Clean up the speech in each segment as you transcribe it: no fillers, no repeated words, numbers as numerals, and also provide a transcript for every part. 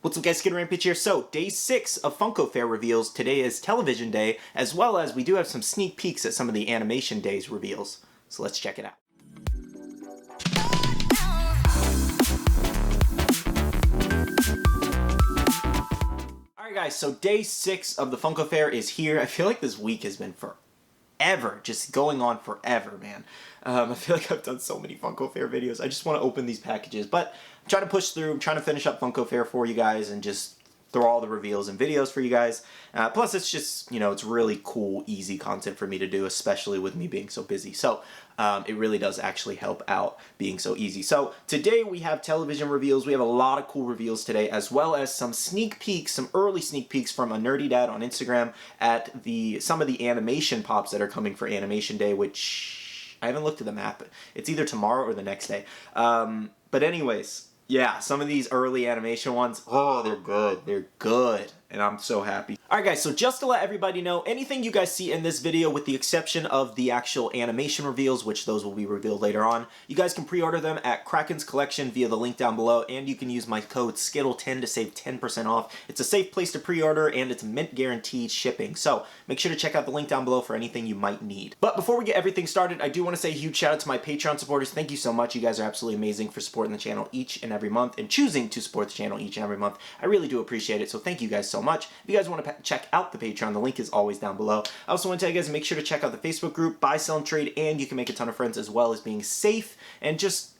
What's up guys, Skittlerampage here. So, day 6 of Funko Fair reveals. Today is television day, as well as we do have some sneak peeks at some of the animation days reveals. So let's check it out. Alright guys, so day 6 of the Funko Fair is here. I feel like this week has been forever, just going on forever, man. I feel like I've done so many Funko Fair videos. I just want to open these packages, but I'm trying to push through. I'm trying to finish up Funko Fair for you guys and just throw all the reveals and videos for you guys. Plus, it's just, you know, it's really cool, easy content for me to do, especially with me being so busy. So, it really does actually help out being so easy. So, today we have television reveals. We have a lot of cool reveals today, as well as some sneak peeks, some early sneak peeks from a nerdy dad on Instagram at some of the animation pops that are coming for Animation Day, which I haven't looked at the map. It's either tomorrow or the next day. But anyways, yeah, some of these early animation ones, oh, they're good. They're good. And I'm so happy. Alright guys, so just to let everybody know, anything you guys see in this video, with the exception of the actual animation reveals, which those will be revealed later on, you guys can pre-order them at Kraken's Collection via the link down below, and you can use my code SKITTLE10 to save 10% off. It's a safe place to pre-order, and it's mint guaranteed shipping. So make sure to check out the link down below for anything you might need. But before we get everything started, I do want to say a huge shout out to my Patreon supporters. Thank you so much. You guys are absolutely amazing for supporting the channel each and every month, and choosing to support the channel each and every month. I really do appreciate it, so thank you guys so much. If you guys want to check out the Patreon, the link is always down below. I also want to tell you guys to make sure to check out the Facebook group, Buy, Sell, and Trade, and you can make a ton of friends, as well as being safe and just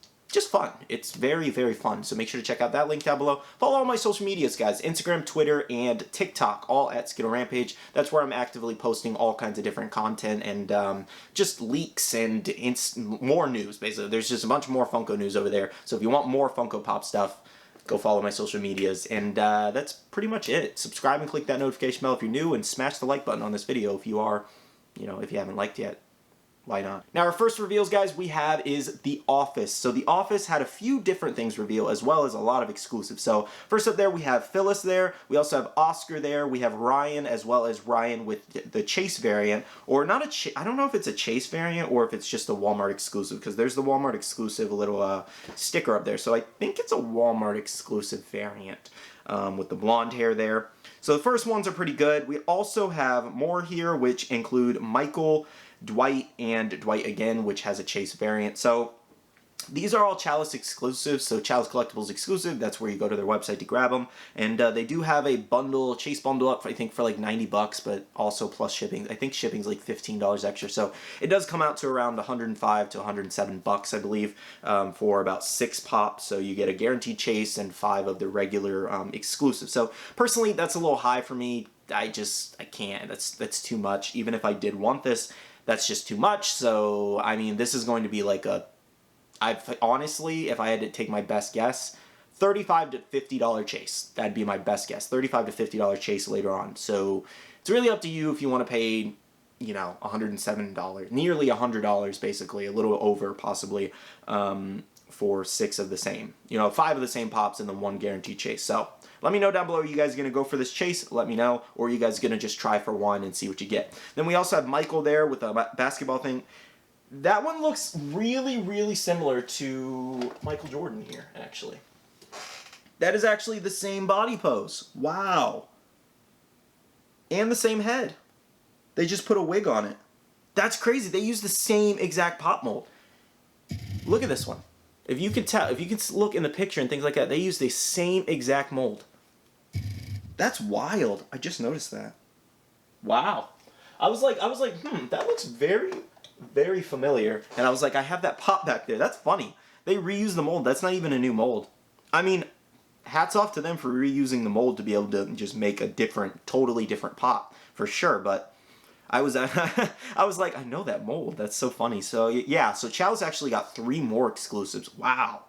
fun. It's very, very fun. So make sure to check out that link down below. Follow all my social medias, guys. Instagram, Twitter, and TikTok, all at Skittlerampage. That's where I'm actively posting all kinds of different content and just leaks and more news, basically. There's just a bunch more Funko news over there. So if you want more Funko Pop stuff, go follow my social medias, and that's pretty much it. Subscribe and click that notification bell if you're new, and smash the like button on this video if you are, you know, if you haven't liked yet. Why not? Now, our first reveals, guys, we have is The Office. So The Office had a few different things reveal, as well as a lot of exclusives. So first up there, we have Phyllis there. We also have Oscar there. We have Ryan, as well as Ryan with the Chase variant. Or not a I don't know if it's a Chase variant or if it's just a Walmart exclusive, because there's the Walmart exclusive little sticker up there. So I think it's a Walmart exclusive variant with the blonde hair there. So the first ones are pretty good. We also have more here, which include Michael, Dwight, and Dwight again, which has a Chase variant. So these are all Chalice exclusives, so Chalice Collectibles exclusive. That's where you go to their website to grab them. And they do have a bundle, Chase bundle up, I think, for like 90 bucks, but also plus shipping. I think shipping's like $15 extra. So it does come out to around 105 to 107 bucks, I believe, for about 6 pops. So you get a guaranteed Chase and 5 of the regular exclusive. So personally, that's a little high for me. I can't. That's too much. Even if I did want this, that's just too much. So, I mean, this is going to be like honestly, if I had to take my best guess, $35 to $50 Chase. That'd be my best guess. $35 to $50 Chase later on. So, it's really up to you if you want to pay, you know, $107, nearly $100 basically, a little over possibly, for 6 of the same. You know, 5 of the same pops and then 1 guaranteed Chase. So, let me know down below, are you guys going to go for this Chase? Let me know. Or are you guys going to just try for 1 and see what you get? Then we also have Michael there with a basketball thing. That one looks really, really similar to Michael Jordan here, actually. That is actually the same body pose. Wow. And the same head. They just put a wig on it. That's crazy. They use the same exact pop mold. Look at this one. If you can tell, if you can look in the picture and things like that, they use the same exact mold. That's wild. I just noticed that. Wow. I was like, that looks very, very familiar. And I was like, I have that pop back there. That's funny. They reuse the mold. That's not even a new mold. I mean, hats off to them for reusing the mold to be able to just make a different, totally different pop, for sure. But I was like, I know that mold. That's so funny. So yeah, so Chalice actually got 3 more exclusives. Wow.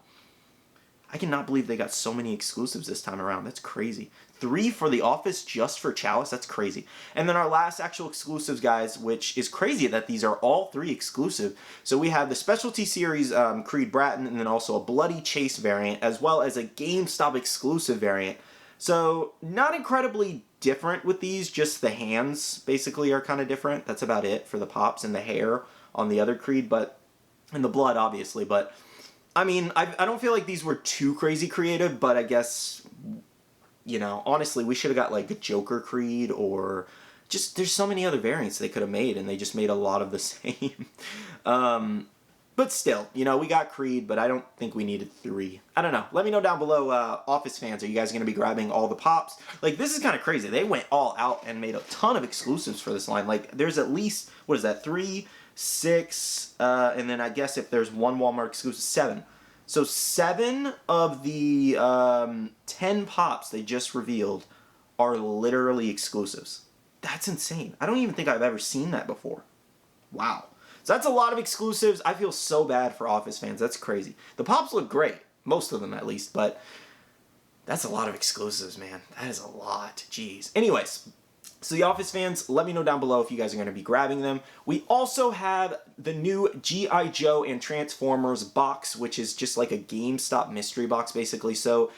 I cannot believe they got so many exclusives this time around. That's crazy. 3 for The Office just for Chalice. That's crazy. And then our last actual exclusives, guys, which is crazy that these are all 3 exclusive. So we have the Specialty Series Creed Bratton, and then also a Bloody Chase variant, as well as a GameStop exclusive variant. So not incredibly different with these, just the hands basically are kind of different. That's about it for the pops, and the hair on the other Creed, but and the blood obviously. But I mean, I don't feel like these were too crazy creative, but I guess you know, honestly, we should have got like a Joker Creed, or just, there's so many other variants they could have made, and they just made a lot of the same. But still, you know, we got Creed, but I don't think we needed 3. I don't know. Let me know down below, Office fans. Are you guys going to be grabbing all the pops? Like, this is kind of crazy. They went all out and made a ton of exclusives for this line. Like, there's at least, what is that, 3, 6, and then I guess if there's one Walmart exclusive, 7. So 7 of the 10 pops they just revealed are literally exclusives. That's insane. I don't even think I've ever seen that before. Wow. So that's a lot of exclusives. I feel so bad for Office fans. That's crazy. The pops look great. Most of them, at least. But that's a lot of exclusives, man. That is a lot. Jeez. Anyways, so the Office fans, let me know down below if you guys are going to be grabbing them. We also have the new G.I. Joe and Transformers box, which is just like a GameStop mystery box, basically. So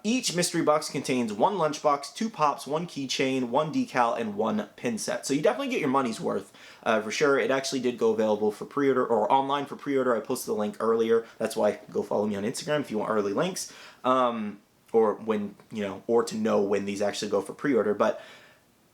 each mystery box contains 1 lunchbox, 2 pops, 1 keychain, 1 decal, and 1 pin set. So you definitely get your money's worth. For sure, it actually did go available for pre-order, or online for pre-order. I posted the link earlier. That's why go follow me on Instagram if you want early links, or when, you know, or to know when these actually go for pre-order. But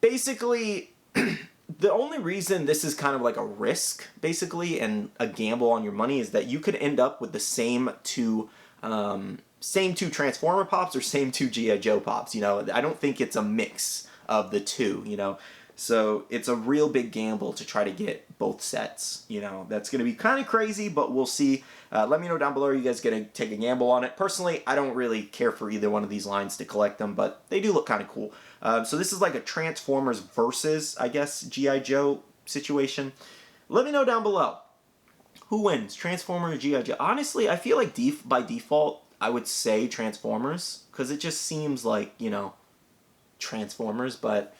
basically, the only reason this is kind of like a risk, basically, and a gamble on your money is that you could end up with the same two Transformer pops or same 2 G.I. Joe pops. You know, I don't think it's a mix of the two. You know. So it's a real big gamble to try to get both sets. You know, that's going to be kind of crazy, but we'll see. Let me know down below, are you guys going to take a gamble on it? Personally, I don't really care for either one of these lines to collect them, but they do look kind of cool. So this is like a Transformers versus, I guess, G.I. Joe situation. Let me know down below. Who wins, Transformers or G.I. Joe? Honestly, I feel like by default, I would say Transformers, because it just seems like, you know, Transformers, but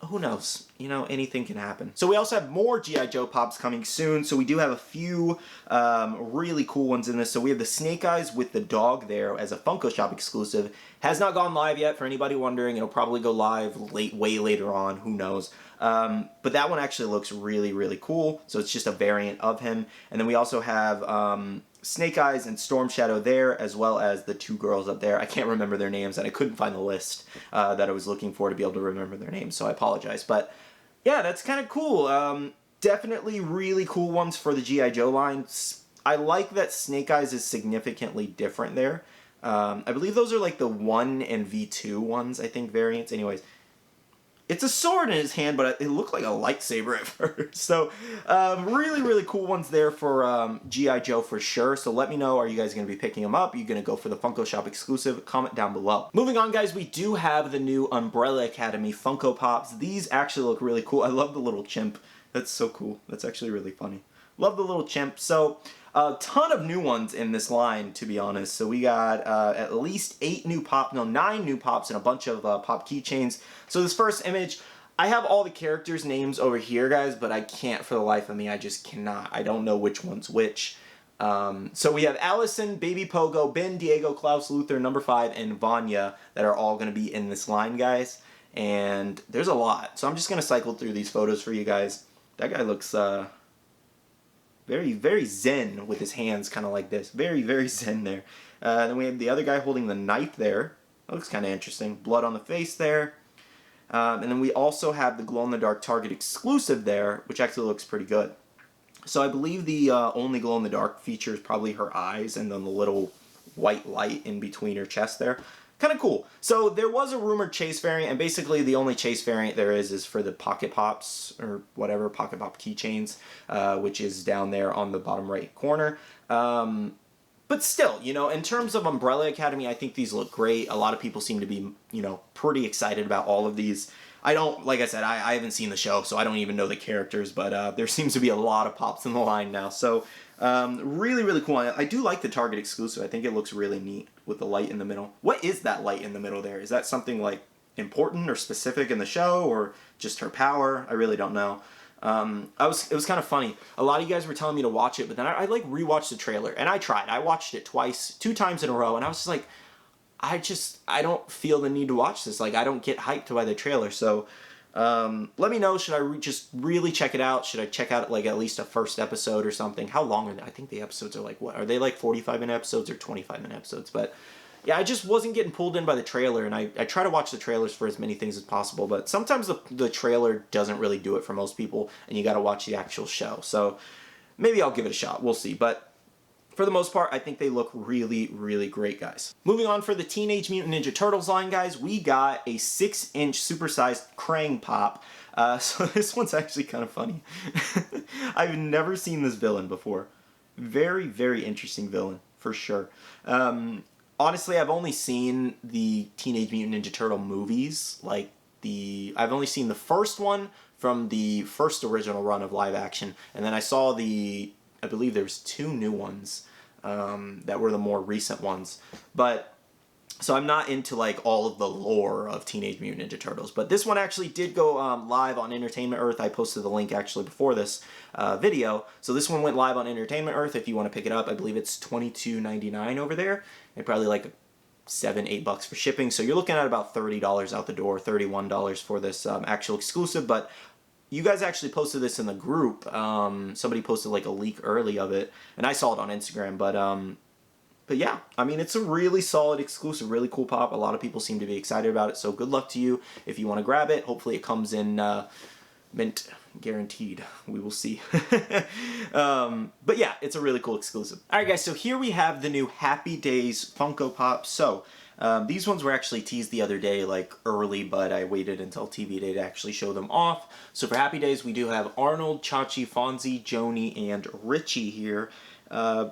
who knows? You know, anything can happen. So we also have more G.I. Joe pops coming soon. So we do have a few really cool ones in this. So we have the Snake Eyes with the dog there as a Funko Shop exclusive. Has not gone live yet, for anybody wondering. It'll probably go live way later on. Who knows? But that one actually looks really, really cool. So it's just a variant of him. And then we also have Snake Eyes and Storm Shadow there, as well as the 2 girls up there. I can't remember their names, and I couldn't find the list that I was looking for to be able to remember their names, so I apologize. But yeah, that's kind of cool. Definitely really cool ones for the G.I. Joe line. I like that Snake Eyes is significantly different there. I believe those are like the 1 and V2 ones, I think, variants. Anyways, it's a sword in his hand, but it looked like a lightsaber at first. So, really, really cool ones there for G.I. Joe for sure. So let me know, are you guys going to be picking them up? Are you going to go for the Funko Shop exclusive? Comment down below. Moving on, guys, we do have the new Umbrella Academy Funko Pops. These actually look really cool. I love the little chimp. That's so cool. That's actually really funny. Love the little chimp. So, a ton of new ones in this line, to be honest. So we got at least 9 new pops and a bunch of pop keychains. So this first image, I have all the characters' names over here, guys, but I can't for the life of me. I just cannot. I don't know which one's which. So we have Allison, Baby Pogo, Ben, Diego, Klaus, Luther, Number 5, and Vanya that are all going to be in this line, guys. And there's a lot. So I'm just going to cycle through these photos for you guys. That guy looks very, very zen with his hands kind of like this. Very, very zen there. Then we have the other guy holding the knife there. That looks kind of interesting. Blood on the face there. And then we also have the glow-in-the-dark Target exclusive there, which actually looks pretty good. So I believe the only glow-in-the-dark feature is probably her eyes and then the little white light in between her chest there. Kind of cool. So there was a rumored Chase variant, and basically the only Chase variant there is for the Pocket Pops, or whatever, Pocket Pop keychains, which is down there on the bottom right corner. But still, you know, in terms of Umbrella Academy, I think these look great. A lot of people seem to be, you know, pretty excited about all of these. I don't, like I said, I haven't seen the show, so I don't even know the characters, but there seems to be a lot of pops in the line now. So, really, really cool. I do like the Target exclusive. I think it looks really neat with the light in the middle. What is that light in the middle there? Is that something, like, important or specific in the show, or just her power? I really don't know. It was kind of funny. A lot of you guys were telling me to watch it, but then I like rewatched the trailer, and I tried. I watched it 2 times in a row, and I was just like, I don't feel the need to watch this. Like, I don't get hyped by the trailer. So, let me know, should I just really check it out? Should I check out, like, at least a first episode or something? How long are they? I think the episodes are, like, what? Are they, like, 45-minute episodes or 25-minute episodes? But, yeah, I just wasn't getting pulled in by the trailer, and I try to watch the trailers for as many things as possible, but sometimes the trailer doesn't really do it for most people, and you gotta watch the actual show. So maybe I'll give it a shot. We'll see. But for the most part, I think they look really, really great, guys. Moving on for the Teenage Mutant Ninja Turtles line, guys, we got a 6-inch supersized Krang pop. So this one's actually kind of funny. I've never seen this villain before. Very, very interesting villain, for sure. Honestly, I've only seen the Teenage Mutant Ninja Turtle movies. I've only seen the first one from the first original run of live action, and then I saw I believe there was 2 new ones that were the more recent ones. But so I'm not into like all of the lore of Teenage Mutant Ninja Turtles. But this one actually did go live on Entertainment Earth. I posted the link actually before this video. So this one went live on Entertainment Earth. If you want to pick it up, I believe it's $22.99 over there, and probably like $7-8 for shipping. So you're looking at about $30 out the door, $31 for this actual exclusive. But you guys actually posted this in the group. Somebody posted like a leak early of it, and I saw it on Instagram. But yeah, I mean, it's a really solid exclusive, really cool pop. A lot of people seem to be excited about it, so good luck to you if you want to grab it. Hopefully it comes in mint, guaranteed. We will see. But yeah, it's a really cool exclusive. Alright guys, so here we have the new Happy Days Funko Pop. So these ones were actually teased the other day, like early, but I waited until TV Day to actually show them off. So for Happy Days, we do have Arnold, Chachi, Fonzie, Joni, and Richie here.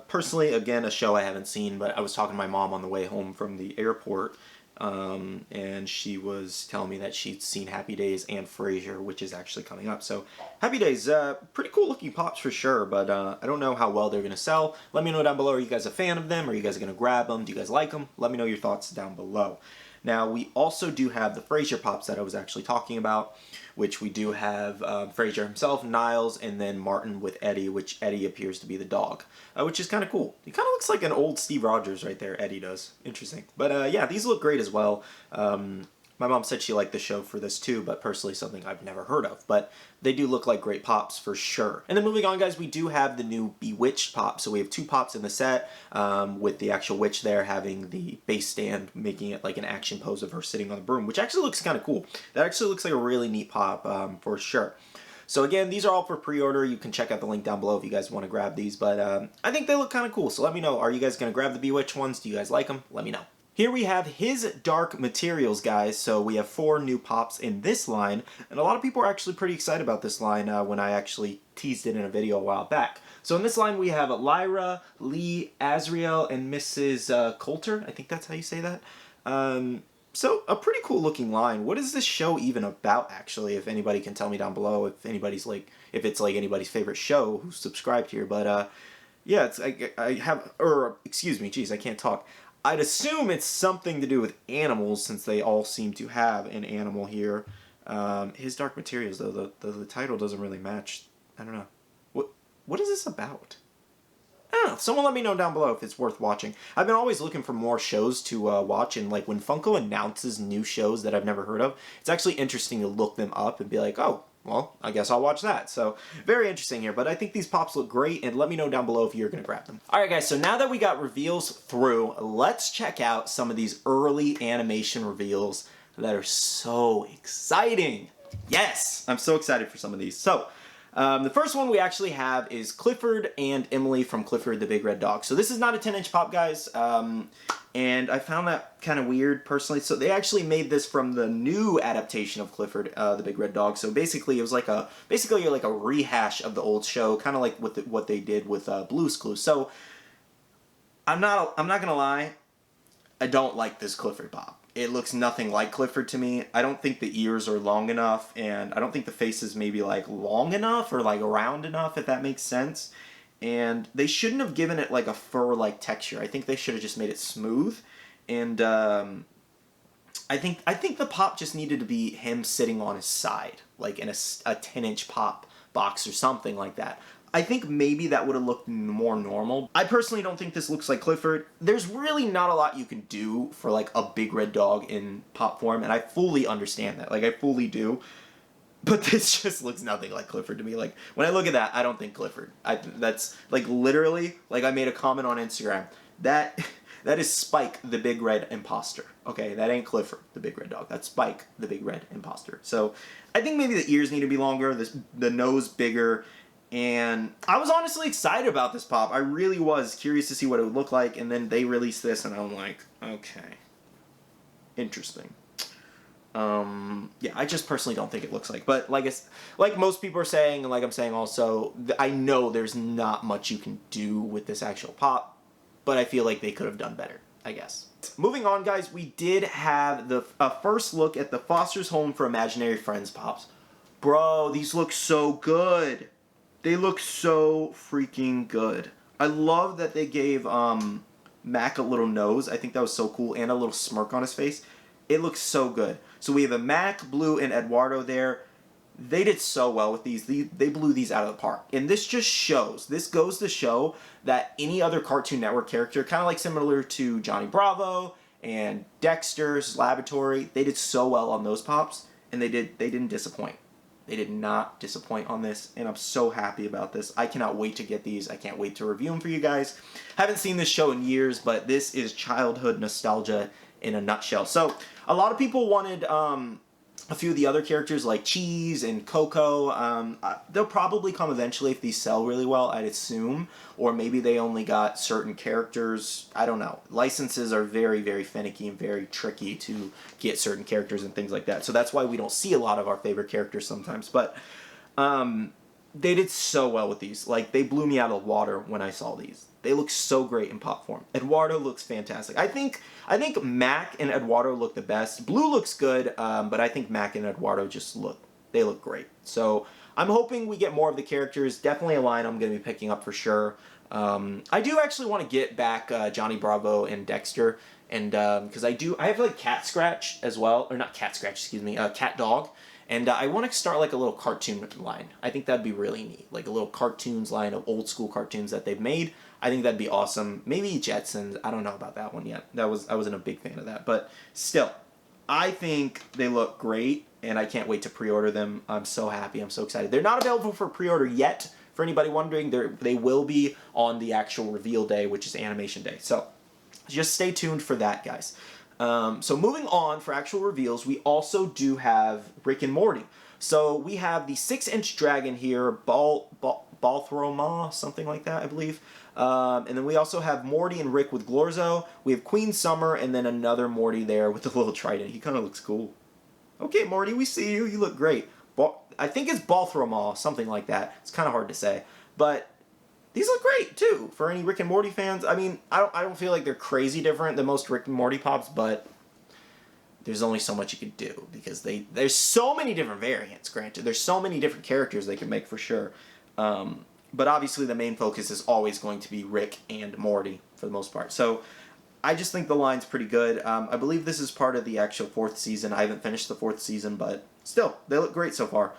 Personally, again, a show I haven't seen, but I was talking to my mom on the way home from the airport, and she was telling me that she'd seen Happy Days and Frasier, which is actually coming up. So Happy Days, pretty cool looking pops for sure, but I don't know how well they're going to sell. Let me know down below, are you guys a fan of them? Are you guys going to grab them? Do you guys like them? Let me know your thoughts down below. Now, we also do have the Frasier pops that I was actually talking about, which we do have Frasier himself, Niles, and then Martin with Eddie, which Eddie appears to be the dog, which is kind of cool. He kind of looks like an old Steve Rogers right there, Eddie does. Interesting. But yeah, these look great as well. My mom said she liked the show for this too, but personally something I've never heard of. But they do look like great pops for sure. And then moving on, guys, we do have the new Bewitched pop. So we have 2 pops in the set, with the actual witch there having the base stand, making it like an action pose of her sitting on the broom, which actually looks kind of cool. That actually looks like a really neat pop for sure. So again, these are all for pre-order. You can check out the link down below if you guys want to grab these. But I think they look kind of cool. So let me know, are you guys going to grab the Bewitched ones? Do you guys like them? Let me know. Here we have his Dark Materials, guys. So we have 4 new pops in this line, and a lot of people are actually pretty excited about this line when I actually teased it in a video a while back. So in this line we have Lyra, Lee, Azriel, and Mrs. Coulter. I think that's how you say that. So a pretty cool looking line. What is this show even about, actually? If anybody can tell me down below, if anybody's like, if it's like anybody's favorite show who's subscribed here. But yeah, it's I have, or excuse me, geez, I can't talk. I'd assume it's something to do with animals, since they all seem to have an animal here. His Dark Materials, though, the title doesn't really match. I don't know. What is this about? I don't know. Someone let me know down below if it's worth watching. I've been always looking for more shows to watch, and like when Funko announces new shows that I've never heard of, it's actually interesting to look them up and be like, oh, well, I guess I'll watch that. So, very interesting here, but I think these pops look great, and let me know down below if you're going to grab them. Alright guys, so now that we got reveals through, let's check out some of these early animation reveals that are so exciting. Yes! I'm so excited for some of these. So, the first one we actually have is Clifford and Emily from Clifford the Big Red Dog. So this is not a 10-inch pop, guys, and I found that kind of weird, personally. So they actually made this from the new adaptation of Clifford the Big Red Dog. So basically it was like a, like a rehash of the old show, kind of like what they did with Blue's Clues. So I'm not gonna lie, I don't like this Clifford pop. It looks nothing like Clifford to me. I don't think the ears are long enough, and I don't think the face is maybe like long enough or like round enough, if that makes sense. And they shouldn't have given it like a fur-like texture. I think they should have just made it smooth. And I think the pop just needed to be him sitting on his side, like in a 10-inch pop box or something like that. I think maybe that would have looked more normal. I personally don't think this looks like Clifford. There's really not a lot you can do for like a big red dog in pop form, and I fully understand that. Like, I fully do. But this just looks nothing like Clifford to me. Like, when I look at that, I don't think Clifford. That's, like, literally, like I made a comment on Instagram. That That is Spike, the big red imposter. Okay, that ain't Clifford, the big red dog. That's Spike, the big red imposter. So I think maybe the ears need to be longer, the nose bigger, and I was honestly excited about this pop. I really was curious to see what it would look like, and then they released this, and I'm like, okay, interesting. Yeah, I just personally don't think it looks but like most people are saying, and like I'm saying also, I know there's not much you can do with this actual pop, but I feel like they could have done better, I guess. Moving on, guys, we did have the first look at the Foster's Home for Imaginary Friends pops. Bro, these look so good. They look so freaking good. I love that they gave Mac a little nose. I think that was so cool, and a little smirk on his face. It looks so good. So we have a Mac, Blue, and Eduardo there. They did so well with these. They blew these out of the park. And this just shows, this goes to show that any other Cartoon Network character, kind of like similar to Johnny Bravo and Dexter's Laboratory, they did so well on those pops, and they didn't disappoint. They did not disappoint on this, and I'm so happy about this. I cannot wait to get these. I can't wait to review them for you guys. Haven't seen this show in years, but this is childhood nostalgia in a nutshell. So a lot of people wanted a few of the other characters like Cheese and Coco. They'll probably come eventually if these sell really well, I'd assume. Or maybe they only got certain characters. I don't know. Licenses are very, very finicky and very tricky to get certain characters and things like that. So that's why we don't see a lot of our favorite characters sometimes. But they did so well with these. Like, they blew me out of the water when I saw these. They look so great in pop form. Eduardo looks fantastic. I think Mac and Eduardo look the best. Blue looks good, but I think Mac and Eduardo they look great. So I'm hoping we get more of the characters. Definitely a line I'm going to be picking up for sure. I do actually want to get back Johnny Bravo and Dexter, and because I have like Cat Scratch as well, or not Cat Scratch, excuse me, Cat Dog. And I want to start like a little cartoon line. I think that'd be really neat. Like a little cartoons line of old school cartoons that they've made. I think that'd be awesome. Maybe Jetsons. I don't know about that one yet. I wasn't a big fan of that. But still, I think they look great, and I can't wait to pre-order them. I'm so happy. I'm so excited. They're not available for pre-order yet. For anybody wondering, they will be on the actual reveal day, which is Animation Day. So just stay tuned for that, guys. So moving on for actual reveals, we also do have Rick and Morty. So we have the 6-inch dragon here, Balthroma, something like that, I believe. And then we also have Morty and Rick with Glorzo. We have Queen Summer, and then another Morty there with a little trident. He kind of looks cool. Okay, Morty, we see you. You look great. I think it's Balthroma, something like that. It's kind of hard to say. But these look great, too, for any Rick and Morty fans. I mean, I don't feel like they're crazy different than most Rick and Morty pops, but there's only so much you can do, because there's so many different variants, granted. There's so many different characters they can make, for sure. But obviously the main focus is always going to be Rick and Morty, for the most part. So I just think the line's pretty good. I believe this is part of the actual 4th season. I haven't finished the 4th season, but still, they look great so far,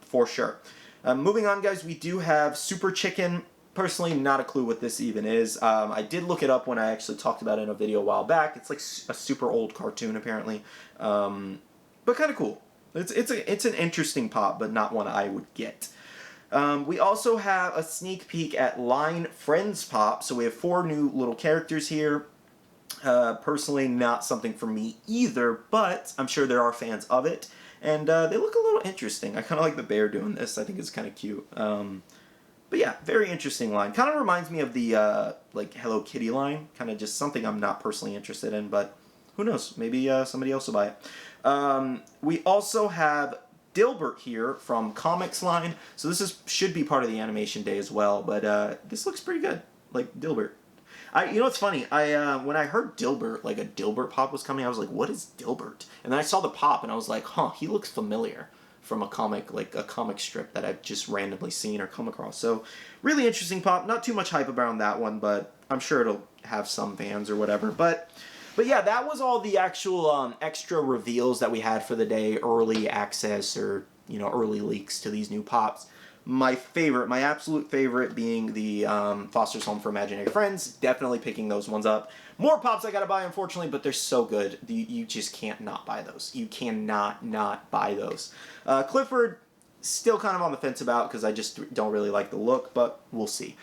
for sure. Moving on, guys, we do have Super Chicken. Personally, not a clue what this even is. I did look it up when I actually talked about it in a video a while back. It's like a super old cartoon, apparently. But kind of cool. It's an interesting pop, but not one I would get. We also have a sneak peek at Line Friends Pop. So we have 4 new little characters here. Personally, not something for me either, but I'm sure there are fans of it. And they look a little interesting. I kind of like the bear doing this. I think it's kind of cute. But yeah, very interesting line. Kind of reminds me of the like Hello Kitty line. Kind of just something I'm not personally interested in, but who knows? Maybe somebody else will buy it. We also have Dilbert here from Comics Line. So this should be part of the Animation Day as well, but this looks pretty good. Like Dilbert. You know what's funny? When I heard Dilbert, like a Dilbert pop was coming, I was like, what is Dilbert? And then I saw the pop and I was like, huh, he looks familiar from a comic, like a comic strip that I've just randomly seen or come across. So really interesting pop. Not too much hype around that one, but I'm sure it'll have some fans or whatever. But yeah, that was all the actual extra reveals that we had for the day, early access or, early leaks to these new pops. My absolute favorite being the Foster's Home for Imaginary Friends. Definitely picking those ones up. More pops I gotta buy, unfortunately, but they're so good. You just can't not buy those. You cannot not buy those. Clifford, still kind of on the fence about, because I just don't really like the look, but we'll see.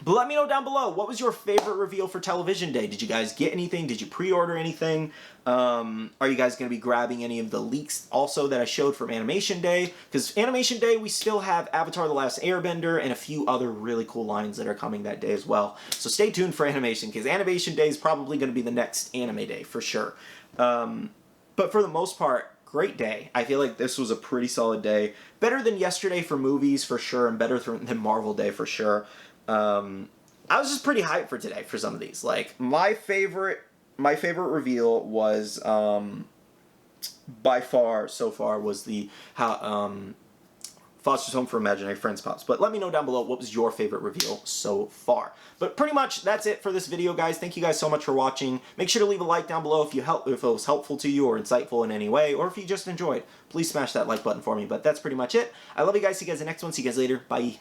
But let me know down below, what was your favorite reveal for Television Day? Did you guys get anything? Did you pre-order anything? Are you guys going to be grabbing any of the leaks also that I showed from Animation Day? Because Animation Day, we still have Avatar: The Last Airbender and a few other really cool lines that are coming that day as well. So stay tuned for Animation, because Animation Day is probably going to be the next anime day for sure. But for the most part, great day. I feel like this was a pretty solid day. Better than yesterday for movies for sure, and better than Marvel Day for sure. I was just pretty hyped for today for some of these. Like, my favorite reveal was by far so far was the Foster's Home for Imaginary Friends Pops. But let me know down below, what was your favorite reveal so far. But pretty much that's it for this video, guys. Thank you guys so much for watching. Make sure to leave a like down below if it was helpful to you or insightful in any way, or if you just enjoyed. Please smash that like button for me. But that's pretty much it. I love you guys. See you guys in the next one. See you guys later. Bye.